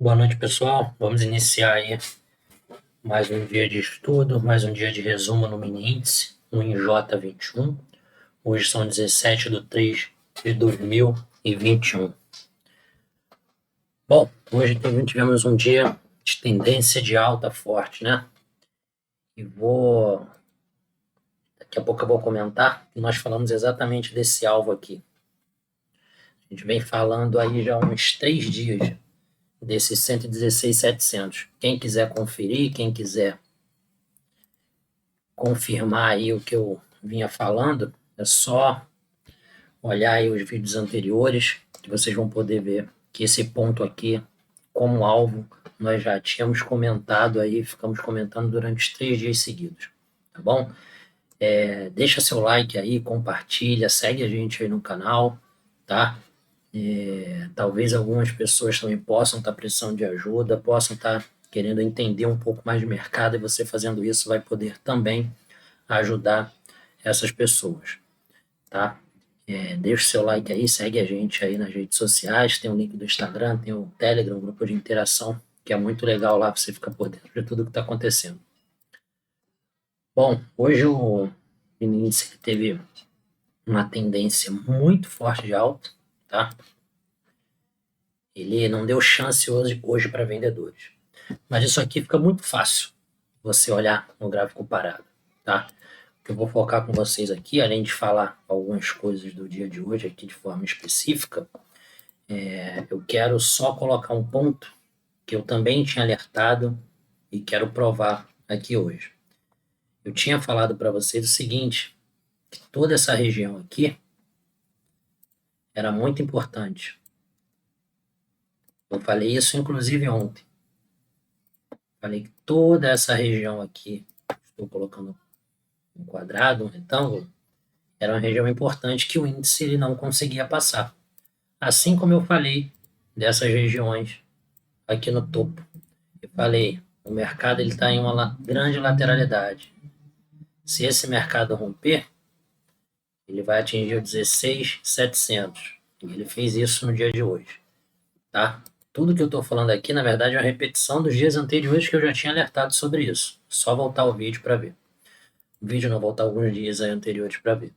Boa noite, pessoal. Vamos iniciar aí mais um dia de estudo, mais um dia de resumo no mini índice, no IJ21. Hoje são 17/3/2021. Bom, hoje também tivemos um dia de tendência de alta forte, né? Daqui a pouco eu vou comentar que nós falamos exatamente desse alvo aqui. A gente vem falando aí já há uns 3 dias desses 116.700. Quem quiser conferir, quem quiser confirmar aí o que eu vinha falando, é só olhar aí os vídeos anteriores, que vocês vão poder ver que esse ponto aqui, como alvo, nós já tínhamos comentado aí, ficamos comentando durante os 3 dias seguidos, tá bom? Deixa seu like aí, compartilha, segue a gente aí no canal, tá? Talvez algumas pessoas também possam estar precisando de ajuda, possam estar querendo entender um pouco mais de mercado, e você fazendo isso vai poder também ajudar essas pessoas, tá? Deixa o seu like aí, segue a gente aí nas redes sociais, tem o link do Instagram, tem o Telegram, um grupo de interação, que é muito legal lá, você fica por dentro de tudo que está acontecendo. Bom, hoje o índice teve uma tendência muito forte de alta, tá? Ele não deu chance hoje para vendedores. Mas isso aqui fica muito fácil você olhar no gráfico parado, tá? O que eu vou focar com vocês aqui, além de falar algumas coisas do dia de hoje aqui de forma específica, eu quero só colocar um ponto que eu também tinha alertado e quero provar aqui hoje. Eu tinha falado para vocês o seguinte, que toda essa região aqui era muito importante. Eu falei isso inclusive ontem. Falei que toda essa região aqui, estou colocando um quadrado, um retângulo, era uma região importante que o índice ele não conseguia passar. Assim como eu falei dessas regiões aqui no topo. Eu falei, o mercado está em uma grande lateralidade. Se esse mercado romper, ele vai atingir o 16.700. E ele fez isso no dia de hoje. Tá? Tudo que eu estou falando aqui, na verdade, é uma repetição dos dias anteriores que eu já tinha alertado sobre isso. Só voltar o vídeo para ver. O vídeo não, voltar alguns dias anteriores para ver.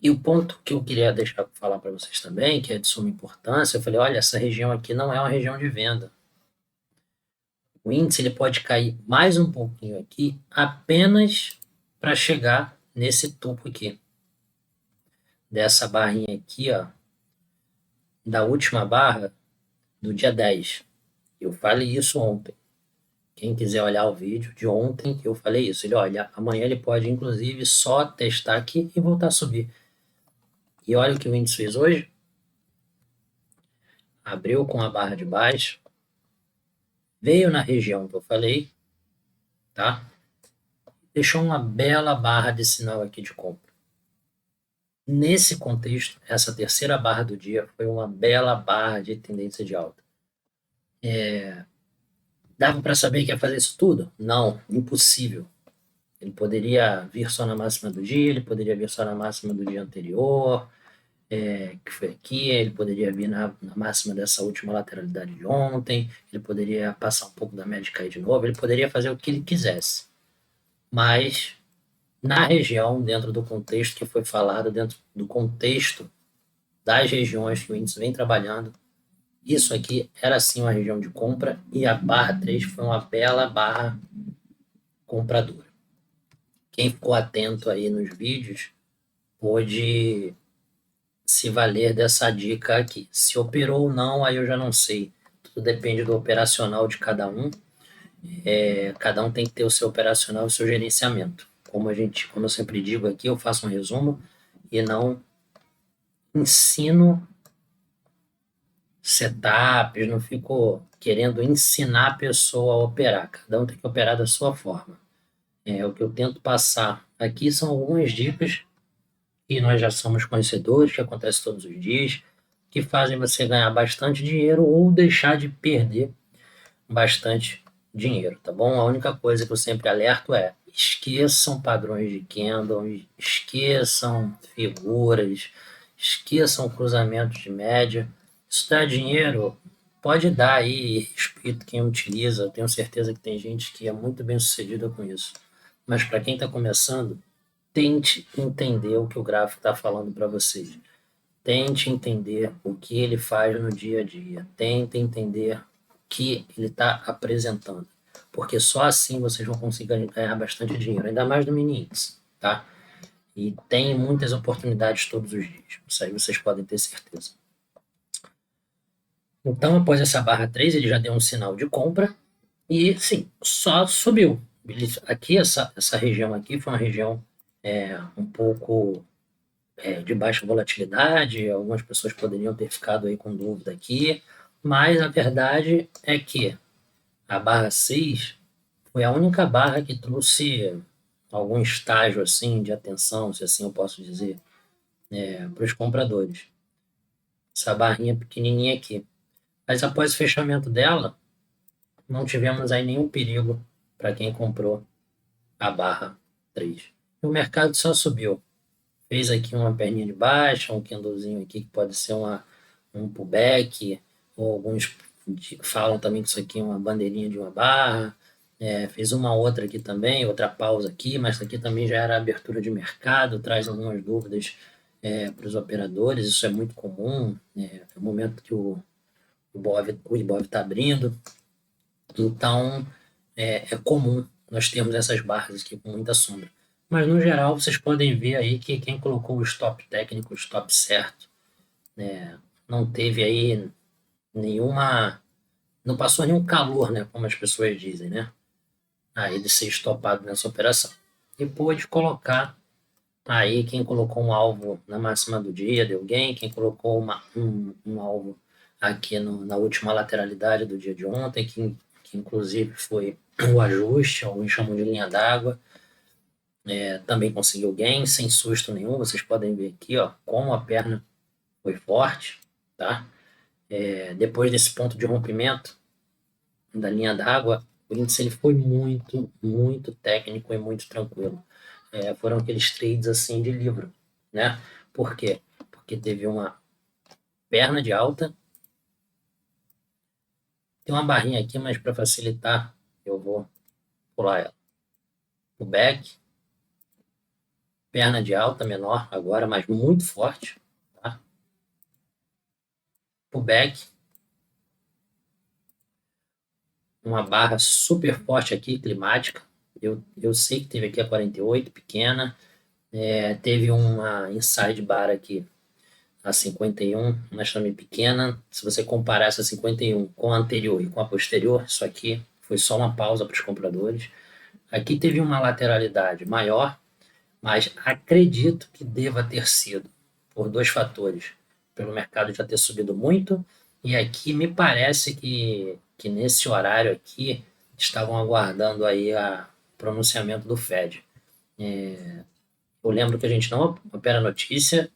E o ponto que eu queria deixar falar para vocês também, que é de suma importância, eu falei, olha, essa região aqui não é uma região de venda. O índice ele pode cair mais um pouquinho aqui, apenas para chegar nesse topo aqui. Dessa barrinha aqui, ó, da última barra do dia 10. Eu falei isso ontem. Quem quiser olhar o vídeo de ontem, eu falei isso. Ele, olha, amanhã ele pode, inclusive, só testar aqui e voltar a subir. E olha o que o índice fez hoje. Abriu com a barra de baixo, veio na região que eu falei, tá? Deixou uma bela barra de sinal aqui de compra. Nesse contexto, essa terceira barra do dia foi uma bela barra de tendência de alta. Dava para saber que ia fazer isso tudo? Não, impossível. Ele poderia vir só na máxima do dia, ele poderia vir só na máxima do dia anterior, que foi aqui, ele poderia vir na máxima dessa última lateralidade de ontem, ele poderia passar um pouco da média e cair de novo, ele poderia fazer o que ele quisesse. Mas na região, dentro do contexto que foi falado, dentro do contexto das regiões que o índice vem trabalhando, isso aqui era sim uma região de compra e a barra 3 foi uma bela barra compradora. Quem ficou atento aí nos vídeos pôde se valer dessa dica aqui. Se operou ou não, aí eu já não sei. Tudo depende do operacional de cada um. Cada um tem que ter o seu operacional e o seu gerenciamento. Como eu sempre digo aqui, eu faço um resumo e não ensino setups, não fico querendo ensinar a pessoa a operar. Cada um tem que operar da sua forma. O que eu tento passar aqui são algumas dicas que nós já somos conhecedores, que acontece todos os dias, que fazem você ganhar bastante dinheiro ou deixar de perder bastante dinheiro, tá bom? A única coisa que eu sempre alerto é esqueçam padrões de candle, esqueçam figuras, esqueçam cruzamentos de média. Isso dá dinheiro pode dar aí respeito quem utiliza, eu tenho certeza que tem gente que é muito bem sucedida com isso. Mas para quem está começando, tente entender o que o gráfico está falando para vocês. Tente entender o que ele faz no dia a dia. Tente entender o que ele está apresentando. Porque só assim vocês vão conseguir ganhar bastante dinheiro, ainda mais no mini índice, tá? E tem muitas oportunidades todos os dias. Isso aí vocês podem ter certeza. Então, após essa barra 3, ele já deu um sinal de compra e, sim, só subiu. Aqui, essa região aqui foi uma região um pouco de baixa volatilidade, algumas pessoas poderiam ter ficado aí com dúvida aqui, mas a verdade é que a barra 6 foi a única barra que trouxe algum estágio assim de atenção, se assim eu posso dizer, para os compradores. Essa barrinha pequenininha aqui. Mas após o fechamento dela, não tivemos aí nenhum perigo para quem comprou a barra 3. E o mercado só subiu. Fez aqui uma perninha de baixa, um candlezinho aqui que pode ser um pullback, ou alguns falam também que isso aqui é uma bandeirinha de uma barra. Fez uma outra aqui também, outra pausa aqui, mas isso aqui também já era abertura de mercado, traz algumas dúvidas para os operadores, isso é muito comum, é o momento que o Ibov está abrindo, então é comum nós termos essas barras aqui com muita sombra. Mas no geral vocês podem ver aí que quem colocou o stop técnico, o stop certo, não teve aí nenhuma, não passou nenhum calor, né, como as pessoas dizem, né, aí de ser estopado nessa operação. E pôde colocar aí quem colocou um alvo na máxima do dia, deu gain, quem colocou um alvo aqui na última lateralidade do dia de ontem, que inclusive foi o ajuste, alguns chamam de linha d'água, também conseguiu gain, sem susto nenhum, vocês podem ver aqui, ó, como a perna foi forte, tá? Depois desse ponto de rompimento da linha d'água, o índice ele foi muito, muito técnico e muito tranquilo. Foram aqueles trades assim de livro, né? Por quê? Porque teve uma perna de alta, tem uma barrinha aqui, mas para facilitar eu vou pular ela. O back, perna de alta menor agora, mas muito forte, tá? O back, uma barra super forte aqui, climática. Eu sei que teve aqui a 48, pequena. Teve uma inside bar aqui, a 51, mas também pequena. Se você comparar essa 51 com a anterior e com a posterior, isso aqui foi só uma pausa para os compradores. Aqui teve uma lateralidade maior, mas acredito que deva ter sido por dois fatores. Pelo mercado já ter subido muito, e aqui me parece que nesse horário aqui estavam aguardando aí o pronunciamento do Fed. Eu lembro que a gente não opera notícia,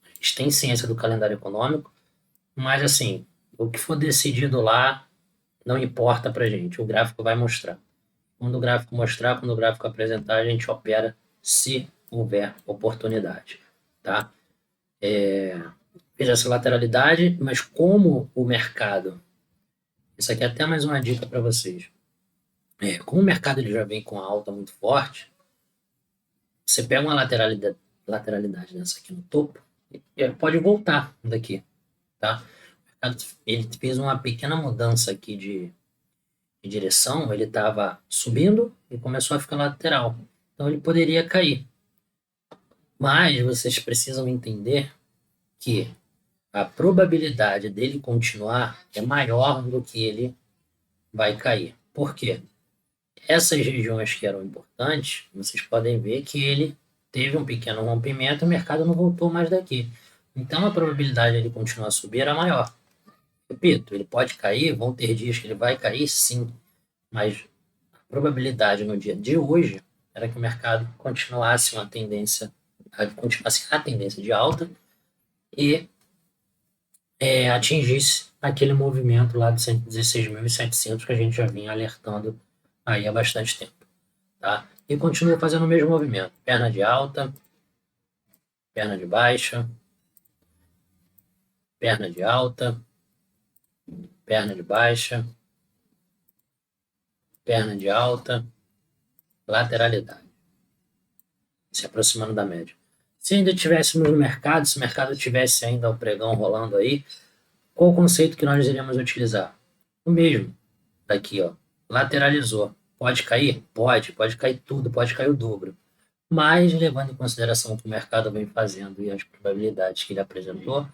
a gente tem ciência do calendário econômico, mas assim, o que for decidido lá não importa para a gente, o gráfico vai mostrar. Quando o gráfico mostrar, quando o gráfico apresentar, a gente opera se houver oportunidade, tá? Fez essa lateralidade, mas como o mercado, isso aqui é até mais uma dica para vocês, como o mercado ele já vem com a alta muito forte, você pega uma lateralidade dessa aqui no topo, e pode voltar daqui, tá? O mercado, ele fez uma pequena mudança aqui de direção, ele estava subindo e começou a ficar lateral, então ele poderia cair. Mas vocês precisam entender que a probabilidade dele continuar é maior do que ele vai cair. Por quê? Essas regiões que eram importantes, vocês podem ver que ele teve um pequeno rompimento e o mercado não voltou mais daqui. Então a probabilidade de ele continuar a subir era maior. Repito, ele pode cair, vão ter dias que ele vai cair, sim, mas a probabilidade no dia de hoje era que o mercado continuasse a tendência de alta e atingisse aquele movimento lá de 116.700 que a gente já vinha alertando aí há bastante tempo, tá? E continua fazendo o mesmo movimento, perna de alta, perna de baixa, perna de alta, perna de baixa, perna de alta, lateralidade, se aproximando da média. Se ainda tivéssemos no mercado, se o mercado tivesse ainda o pregão rolando aí, qual o conceito que nós iríamos utilizar? O mesmo, daqui, ó, lateralizou. Pode cair? Pode cair tudo, pode cair o dobro. Mas, levando em consideração o que o mercado vem fazendo e as probabilidades que ele apresentou,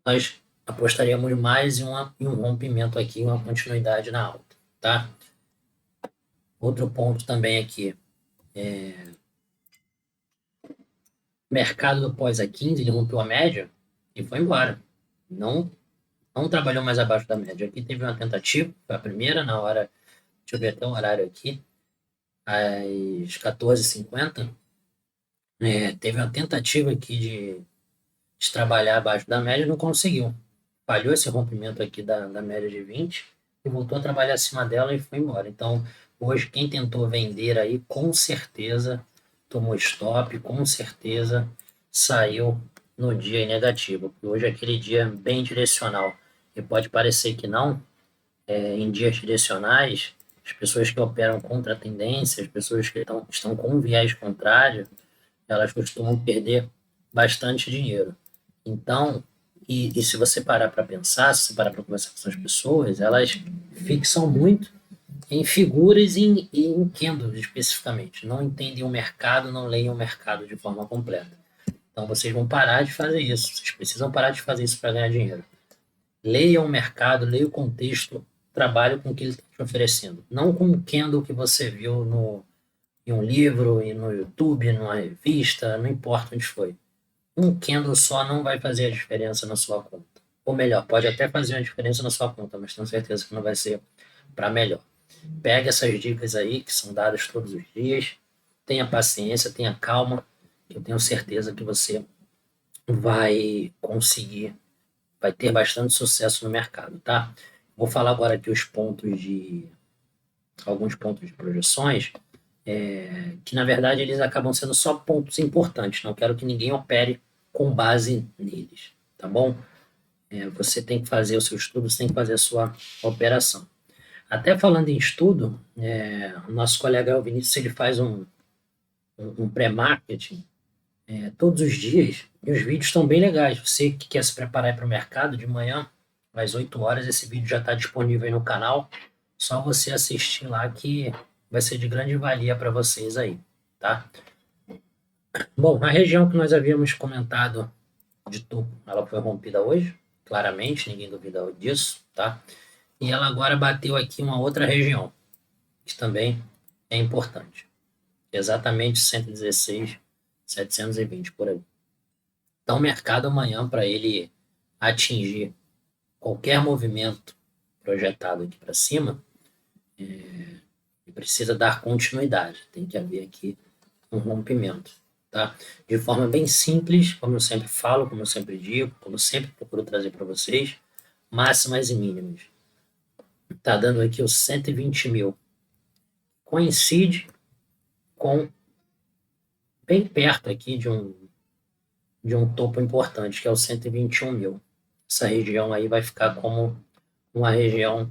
nós apostaríamos mais em um rompimento aqui, uma continuidade na alta, tá? Outro ponto também aqui, mercado do pós a 15, ele rompeu a média e foi embora. Não, não trabalhou mais abaixo da média. Aqui teve uma tentativa, foi a primeira, na hora, deixa eu ver até o horário aqui, às 14h50, teve uma tentativa aqui de trabalhar abaixo da média e não conseguiu. Falhou esse rompimento aqui da média de 20 e voltou a trabalhar acima dela e foi embora. Então, hoje, quem tentou vender aí, com certeza tomou stop, com certeza saiu no dia negativo, porque hoje é aquele dia bem direcional. E pode parecer que não, em dias direcionais, as pessoas que operam contra a tendência, as pessoas que estão com um viés contrário, elas costumam perder bastante dinheiro. Então, e se você parar para pensar, se você parar para conversar com essas pessoas, elas fixam muito em figuras e em candles especificamente. Não entendem o mercado, não leem o mercado de forma completa. Então, vocês vão parar de fazer isso. Vocês precisam parar de fazer isso para ganhar dinheiro. Leia o mercado, leia o contexto, trabalhe com o que ele está te oferecendo. Não com o candle que você viu em um livro, e no YouTube, numa revista, não importa onde foi. Um candle só não vai fazer a diferença na sua conta. Ou melhor, pode até fazer uma diferença na sua conta, mas tenho certeza que não vai ser para melhor. Pegue essas dicas aí, que são dadas todos os dias, tenha paciência, tenha calma, que eu tenho certeza que você vai conseguir, vai ter bastante sucesso no mercado, tá? Vou falar agora aqui alguns pontos de projeções, que na verdade eles acabam sendo só pontos importantes, não quero que ninguém opere com base neles, tá bom? Você tem que fazer o seu estudo, você tem que fazer a sua operação. Até falando em estudo, o nosso colega o Vinícius, ele faz um pré-marketing todos os dias, e os vídeos estão bem legais. Você que quer se preparar para o mercado de manhã, às 8 horas, esse vídeo já está disponível aí no canal, só você assistir lá que vai ser de grande valia para vocês aí, tá? Bom, a região que nós havíamos comentado de topo, ela foi rompida hoje, claramente, ninguém duvida disso, tá? E ela agora bateu aqui uma outra região, que também é importante. Exatamente 116,720 por aí. Então, o mercado amanhã, para ele atingir qualquer movimento projetado aqui para cima, ele precisa dar continuidade. Tem que haver aqui um rompimento, tá? De forma bem simples, como eu sempre falo, como eu sempre digo, como eu sempre procuro trazer para vocês, máximas e mínimas. Tá dando aqui os 120 mil. Coincide com bem perto aqui de um topo importante, que é o 121 mil. Essa região aí vai ficar como uma região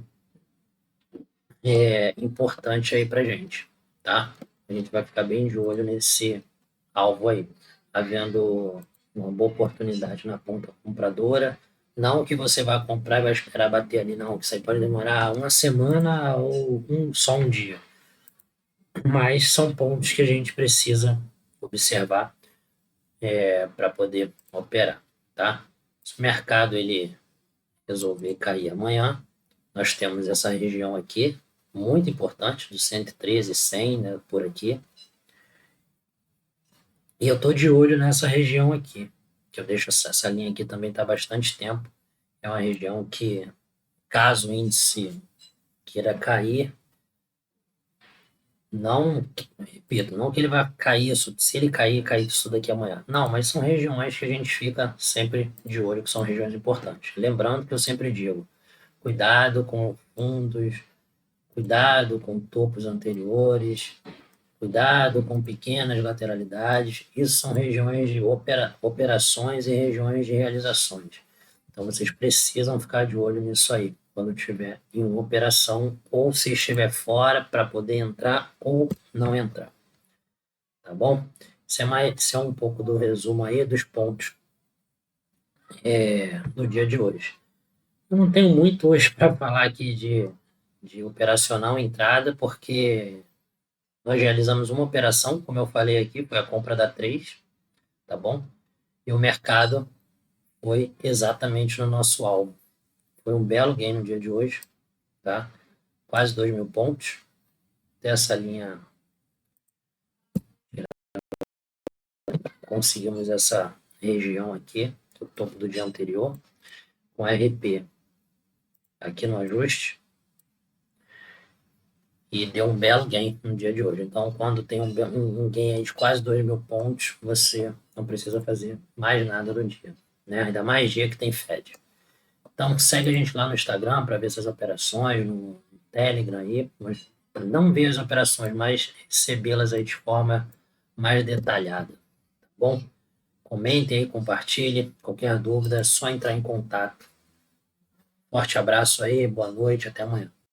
importante aí para gente, tá? A gente vai ficar bem de olho nesse alvo aí, havendo uma boa oportunidade na ponta compradora. Não que você vai comprar e vai esperar bater ali, não, que isso aí pode demorar uma semana ou só um dia. Mas são pontos que a gente precisa observar para poder operar, tá? Se o mercado ele resolver cair amanhã, nós temos essa região aqui, muito importante, dos 113,100, né, por aqui. E eu estou de olho nessa região aqui, que eu deixo essa linha aqui também está há bastante tempo. É uma região que, caso o índice queira cair, não, repito, não que ele vai cair isso, se ele cair, cair isso daqui amanhã. Não, mas são regiões que a gente fica sempre de olho, que são regiões importantes. Lembrando que eu sempre digo, cuidado com fundos, cuidado com topos anteriores, cuidado com pequenas lateralidades. Isso são regiões de operações e regiões de realizações. Então vocês precisam ficar de olho nisso aí, quando estiver em uma operação, ou se estiver fora para poder entrar ou não entrar. Tá bom? Isso é um pouco do resumo aí dos pontos do dia de hoje. Eu não tenho muito hoje para falar aqui de operacional entrada, porque nós realizamos uma operação, como eu falei aqui, foi a compra da 3, tá bom? E o mercado foi exatamente no nosso alvo. Foi um belo game no dia de hoje, tá? Quase 2.000 pontos. Dessa linha, conseguimos essa região aqui, o topo do dia anterior, com RP aqui no ajuste, e deu um belo gain no dia de hoje. Então, quando tem um gain aí de quase 2.000 pontos, você não precisa fazer mais nada no dia, né? Ainda mais dia que tem Fed. Então, segue a gente lá no Instagram para ver essas operações, no Telegram aí, para não ver as operações, mas recebê-las aí de forma mais detalhada, tá bom? Comente aí, compartilhe, qualquer dúvida é só entrar em contato. Forte abraço aí, boa noite, até amanhã.